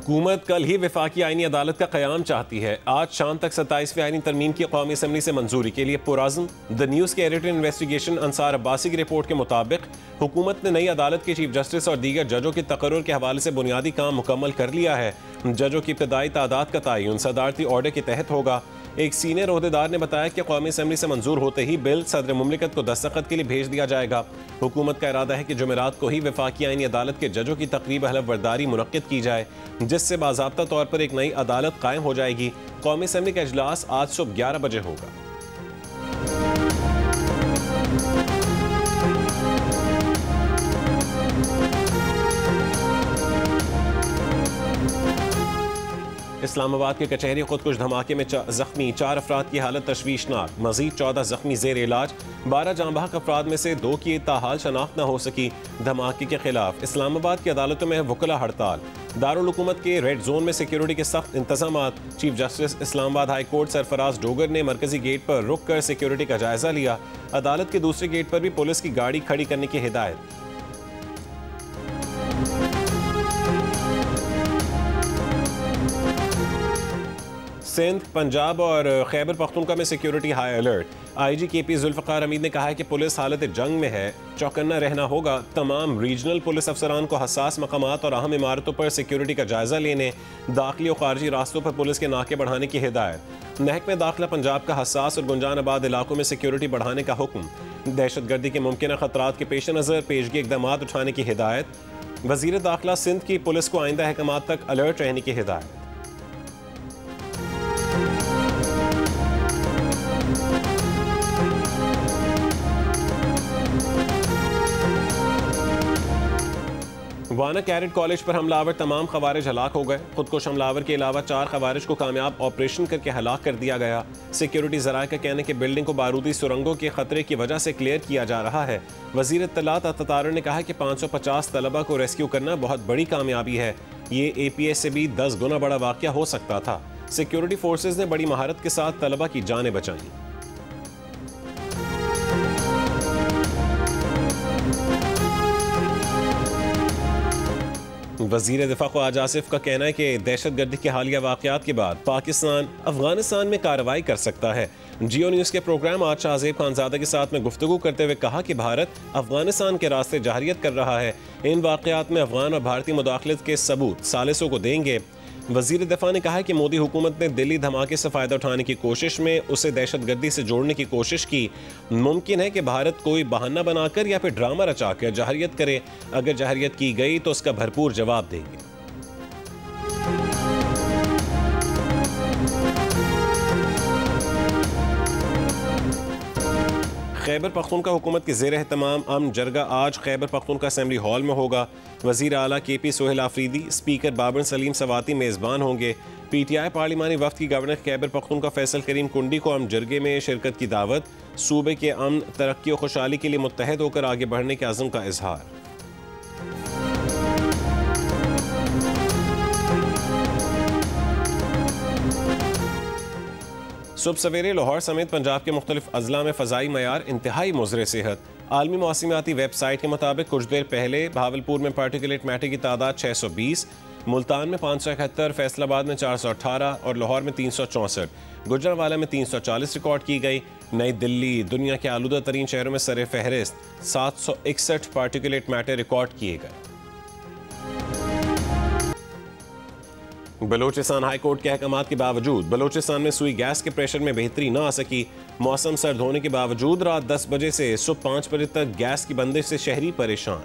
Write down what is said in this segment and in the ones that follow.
हुकूमत कल ही वफाकी आईनी अदालत का क़याम चाहती है। आज शाम तक 27वीं आईनी तरमीम की कौमी असम्बली से मंजूरी के लिए पुराज़्म। द न्यूज़ के एडिटर इन्वेस्टिगेशन अंसार अब्बासी की रिपोर्ट के मुताबिक हुकूमत ने नई अदालत के चीफ जस्टिस और दीगर जजों के तकर्रुर के हवाले से बुनियादी काम मुकम्मल कर लिया है। जजों की इब्तदाई तादाद का तयन सदारती ऑर्डर के तहत होगा। एक सीनियर ओहदेदार ने बताया कि कौमी असम्बली से मंजूर होते ही बिल सदर मुमलिकत को दस्तखत के लिए भेज दिया जाएगा। हुकूमत का इरादा है कि जुमेरात को ही वफाकी आईनी अदालत के जजों की तकरीब हलफ-बर्दारी मुनक्किद की जाए, जिससे बाज़ाब्ता तौर पर एक नई अदालत कायम हो जाएगी। कौमी असम्बली का इजलास आज सुबह 11 बजे होगा। इस्लामाबाद के कचहरी खुदकुश धमाके में जख्मी 4 अफराद की हालत तशवीशनाक। मजीद 14 जख्मी जेर इलाज। 12 जांबाहक अफराद में से 2 की ताहाल शनाख्त न हो सकी। धमाके के खिलाफ इस्लामाबाद की अदालतों में वकला हड़ताल। दारुल हुकूमत के रेड जोन में सिक्योरिटी के सख्त इंतजाम। Chief justice Islamabad high court Sarfaraz Dogar ने मरकजी गेट पर रुक कर सिक्योरिटी का जायजा लिया। अदालत के दूसरे गेट पर भी पुलिस की गाड़ी खड़ी करने की हिदायत। सिंध, पंजाब और खैबर पख्तूनख्वा में security high alert. IG KP Zulfiqar Hameed ने कहा है कि पुलिस हालत जंग में है, चौकन्ना रहना होगा। तमाम रीजनल पुलिस अफसरान को हसास मकामात और अहम इमारतों पर सिक्योरिटी का जायजा लेने, दाखिली और खारजी रास्तों पर पुलिस के नाके बढ़ाने की हिदायत। महकमे दाखिला पंजाब का हसास और गुंजान आबाद इलाकों में सिक्योरिटी बढ़ाने का हुक्म। दहशतगर्दी के मुमकिन खतरात के पेश नज़र पेशगी इक़दाम उठाने की हिदायत। वज़ीर दाखिला सिंध की पुलिस को आइंदा अहकामात तक अलर्ट रहने की हिदायत। वाना कैरेट कॉलेज पर हमलावर तमाम खवारिज हलाक हो गए। खुदकुश हमलावर के अलावा 4 खवारिज को कामयाब ऑपरेशन करके हलाक कर दिया गया। सिक्योरिटी ज़राए का कहना है कि बिल्डिंग को बारूदी सुरंगों के खतरे की वजह से क्लियर किया जा रहा है। वज़ीर इत्तलात अत्तातार ने कहा है कि 550 तलबा को रेस्क्यू करना बहुत बड़ी कामयाबी है। ये APS से भी 10 गुना बड़ा वाक़या हो सकता था। सिक्योरिटी फोर्सेज ने बड़ी महारत के साथ तलबा की जानें बचाई। वज़ीर दिफा ख्वाजा आसिफ का कहना है कि दहशतगर्दी के हालिया वाक़यात के बाद पाकिस्तान अफगानिस्तान में कार्रवाई कर सकता है। जियो न्यूज़ के प्रोग्राम आज शाहज़ेब खानज़ादा के साथ में गुफ्तगू करते हुए कहा कि भारत अफगानिस्तान के रास्ते जहरियत कर रहा है। इन वाक़यात में अफगान और भारतीय मुदाखलत के सबूत सालिसों को देंगे। वज़ीर दिफा ने कहा है कि मोदी हुकूमत ने दिल्ली धमाके से फ़ायदा उठाने की कोशिश में उसे दहशतगर्दी से जोड़ने की कोशिश की। मुमकिन है कि भारत कोई बहाना बनाकर या फिर ड्रामा रचाकर जहरियत करे। अगर जहरियत की गई तो उसका भरपूर जवाब देंगे। खैबर पख्तूनख्वा हुकूमत के ज़ेर एहतमाम अमन जरगा आज खैबर पख्तूनख्वा असेंबली हॉल में होगा। वज़ीर आला KP सोहेल आफरीदी, स्पीकर बाबर सलीम सवाती मेज़बान होंगे। PTI पार्लिमानी वफ़द की गवर्नर खैबर पख्तूनख्वा फैसल करीम कुंडी को अमन जरगे में शिरकत की दावत। सूबे के अमन, तरक्की और खुशहाली के लिए मुत्तहद होकर आगे बढ़ने के अज़्म का इजहार। सुबह सवेरे लाहौर समेत पंजाब के मुख्तलिफ अजला में फ़ज़ाई मयार इंतहाई मुज़र सेहत। आलमी मौसमियाती वेबसाइट के मुताबिक कुछ देर पहले भावलपुर में पार्टिकुलेट मैटर की तादाद 620, मुल्तान में 571, फैसलाबाद में 418 और लाहौर में 364, गुजरांवाला में 340 रिकॉर्ड की गई। नई दिल्ली दुनिया के आलूदा तरीन शहरों में सर फहरिस्त 761 पार्टिकुलेट मैटर रिकॉर्ड किए गए। बलोचिस्तान हाई कोर्ट के अहकामात के बावजूद बलोचिस्तान में सुई गैस के प्रेशर में बेहतरी न आ सकी। मौसम सर्द होने के बावजूद रात 10 बजे से सुबह 5 बजे तक गैस की बंदिश से शहरी परेशान।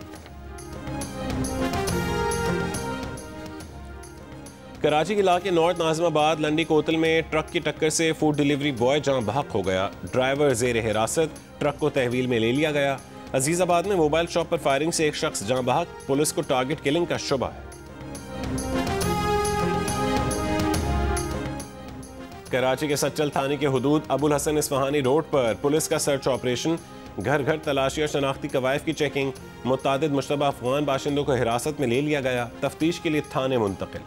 कराची के इलाके नॉर्थ नाज़िमाबाद लंडी कोतल में ट्रक की टक्कर से फूड डिलीवरी बॉय जहां बहक हो गया। ड्राइवर जेर हिरासत, ट्रक को तहवील में ले लिया गया। अजीजाबाद में मोबाइल शॉप पर फायरिंग से एक शख्स जहां बहक, पुलिस को टारगेट किलिंग का शुबा है। कराची के सच्चल थाने के हुदूद अबुल हसन इस्फहानी रोड पर पुलिस का सर्च ऑपरेशन। घर घर तलाशी और शनाख्ती कवायद की चेकिंग। मुतादिद मुश्तबा अफगान बाशिंदों को हिरासत में ले लिया गया। तफ्तीश के लिए थाने मुंतकिल।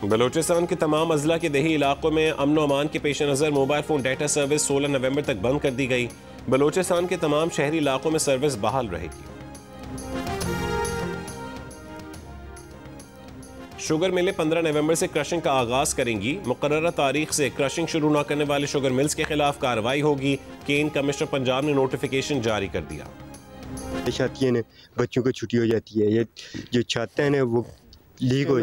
बलोचिस्तान के तमाम अजला के दही इलाकों में अमन व अमान के पेश नज़र मोबाइल फ़ोन डाटा सर्विस 16 नवंबर तक बंद कर दी गई। बलूचिस्तान के तमाम शहरी इलाकों में सर्विस बहाल रहेगी। शुगर मिलें 15 नवंबर से क्रशिंग का आगाज करेंगी। मुकर्ररा तारीख से क्रशिंग शुरू न करने वाले शुगर मिल्स के खिलाफ कार्रवाई होगी। केन कमिश्नर पंजाब ने नोटिफिकेशन जारी कर दिया। आती है ना, बच्चों को छुट्टी हो जाती है, ये जो चाहते हैं ना वो लीक हो।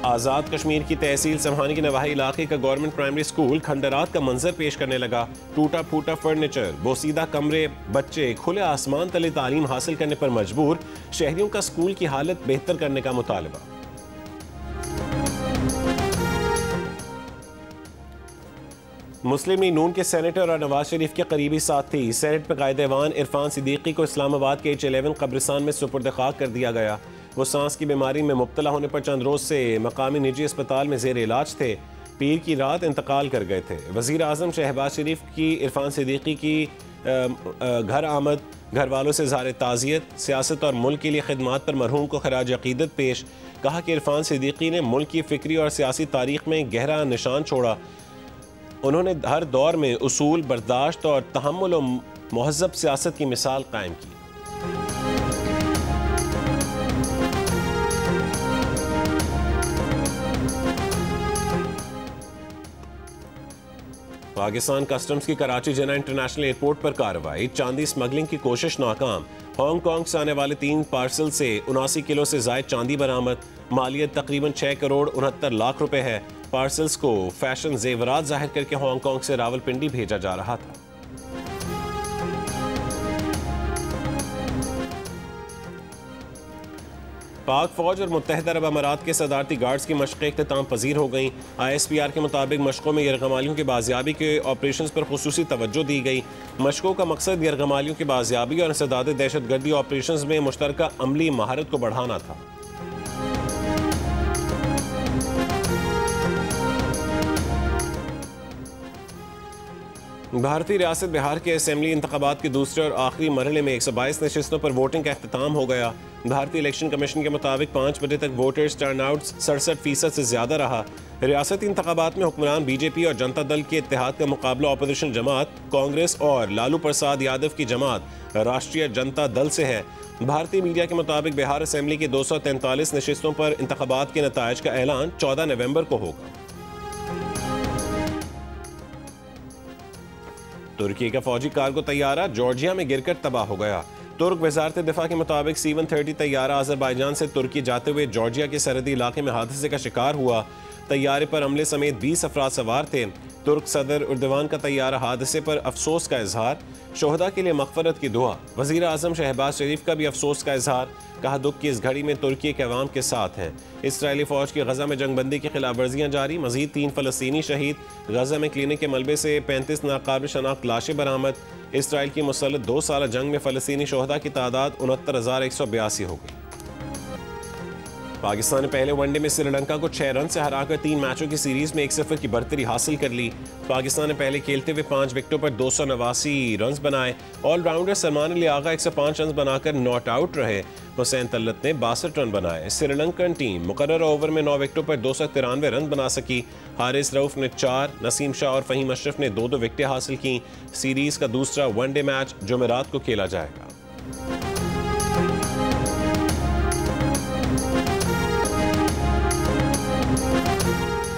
आज़ाद कश्मीर की तहसील समहानी के नवाही इलाके का गवर्नमेंट प्राइमरी स्कूल खंडरात का मंजर पेश करने लगा। टूटा फूटा फर्नीचर, बोसीदा कमरे, बच्चे खुले आसमान तले तालीम हासिल करने पर मजबूर। शहरियों का स्कूल की हालत बेहतर करने का मुतालबा। मुस्लिम लीग नून के सेनेटर और नवाज शरीफ के करीबी साथी सेनेट पर कायदे ऐवान इरफान सिद्दीकी को इस्लामाबाद के H11 कब्रिस्तान में सुपुर्द खाक कर दिया गया। वो सांस की बीमारी में मुब्तला होने पर चंद रोज से मकामी निजी अस्पताल में जेर इलाज थे। पीर की रात इंतकाल कर गए थे। वज़ीर आज़म शहबाज शरीफ की इरफान सिद्दीकी की घर आमद, घर वालों से इज़हार ताज़ियत, सियासत और मुल्क के लिए खिदमात पर मरहूम को खराज अक़ीदत पेश। कहा कि इरफान सिद्दीकी ने मुल्क की फ़िक्री और सियासी तारीख़ में गहरा निशान छोड़ा। उन्होंने हर दौर में उसूल, बर्दाश्त और तहम्मुल और मुहज़्ज़ब सियासत की मिसाल कायम की। पाकिस्तान कस्टम्स की कराची जना इंटरनेशनल एयरपोर्ट पर कार्रवाई। चांदी स्मगलिंग की कोशिश नाकाम। हांगकांग से आने वाले 3 पार्सल से 79 किलो से जायद चांदी बरामद। मालियत तकरीबन 6 करोड़ 69 लाख रुपए है। पार्सल्स को फैशन जेवरात जाहिर करके हांगकांग से रावलपिंडी भेजा जा रहा था। पाक फौज और मुत्तहिदा अरब अमारात के सदारती गार्ड्स की मशक़ें इख्तिताम पजीर हो गई। ISPR के मुताबिक मशक़ों में यरगमालियों की बाजियाबी के ऑपरेशन पर खुसूसी तवज्जो दी गई। मशक़ों का मकसद यरगमालियों की बाजियाबी और इंसदाद दहशतगर्दी ऑपरेशन में मुश्तरका अमली महारत को बढ़ाना था। भारतीय रियासत बिहार के असेंबली इंतखाबात के दूसरे और आखिरी मरहले में 122 नशिस्तों पर वोटिंग का अख्तिताम हो गया। भारतीय इलेक्शन कमीशन के मुताबिक 5 बजे तक वोटर्स टर्नआउट 67% से ज्यादा रहा। रियासती इंतखाबात में हुक्मरान बीजेपी और जनता दल के इत्तेहाद का मुकाबला अपोजिशन जमात कांग्रेस और लालू प्रसाद यादव की जमात राष्ट्रीय जनता दल से है। भारतीय मीडिया के मुताबिक बिहार असेंबली की 243 नशिस्तों पर इंतखाबात के नतायज का ऐलान 14 नवंबर को होगा। तुर्की का फौजी कार्गो तैयारा जॉर्जिया में गिरकर तबाह हो गया। तुर्क वजारत दिफा के मुताबिक C-130 तैयारा अजरबैजान से तुर्की जाते हुए जॉर्जिया के सरहदी इलाके में हादसे का शिकार हुआ। तैयारे पर अमले समेत 20 अफराद सवार थे। तुर्क सदर उर्दवान का तैयारा हादसे पर अफसोस का इजहार, शोहदा के लिए मग़फ़रत की दुआ। वज़ीर आज़म शहबाज शरीफ का भी अफसोस का इजहार, कहा दुख की इस घड़ी में तुर्की के अवाम के साथ हैं। इसराइली फ़ौज की गज़ा में जंगबंदी की खिलाफ वर्जियाँ जारी, मज़ीद 3 फ़लस्तीनी शहीद। गज़ा में क्लिनिक के मलबे से 35 नाकाबिल शनाख्त लाशें बरामद। इसराइल की मुसल्लत 2 साल जंग में फ़लस्तीनी शोहदा की तादाद 69,182 हो गई। पाकिस्तान ने पहले वनडे में श्रीलंका को 6 रन से हराकर 3 मैचों की सीरीज में 1-0 की बढ़तरी हासिल कर ली। पाकिस्तान ने पहले खेलते हुए 5 विकेटों पर 289 रन बनाए। ऑलराउंडर सलमान अली आगा 105 रन बनाकर नॉट आउट रहे। हुसैन तल्लत ने 62 रन बनाए। श्रीलंकन टीम मुकर्रर ओवर में 9 विकेटों पर 293 रन बना सकी। हारिस रऊफ ने 4, नसीम शाह और फ़हीम अशरफ ने 2-2 विकेटें हासिल की। सीरीज का दूसरा वनडे मैच जुमेरात को खेला जाएगा।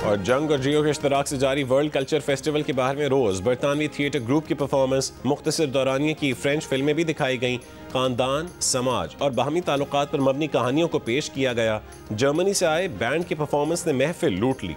और जंग और जियो के इश्तराक से जारी वर्ल्ड कल्चर फेस्टिवल के 12वें रोज बरतानवी थिएटर ग्रुप की परफॉर्मेंस, मुख्तसर दौरानिए की फ्रेंच फिल्में भी दिखाई गईं। खानदान, समाज और बाहमी ताल्लुकात पर मबनी कहानियों को पेश किया गया। जर्मनी से आए बैंड की परफॉर्मेंस ने महफिल लूट ली।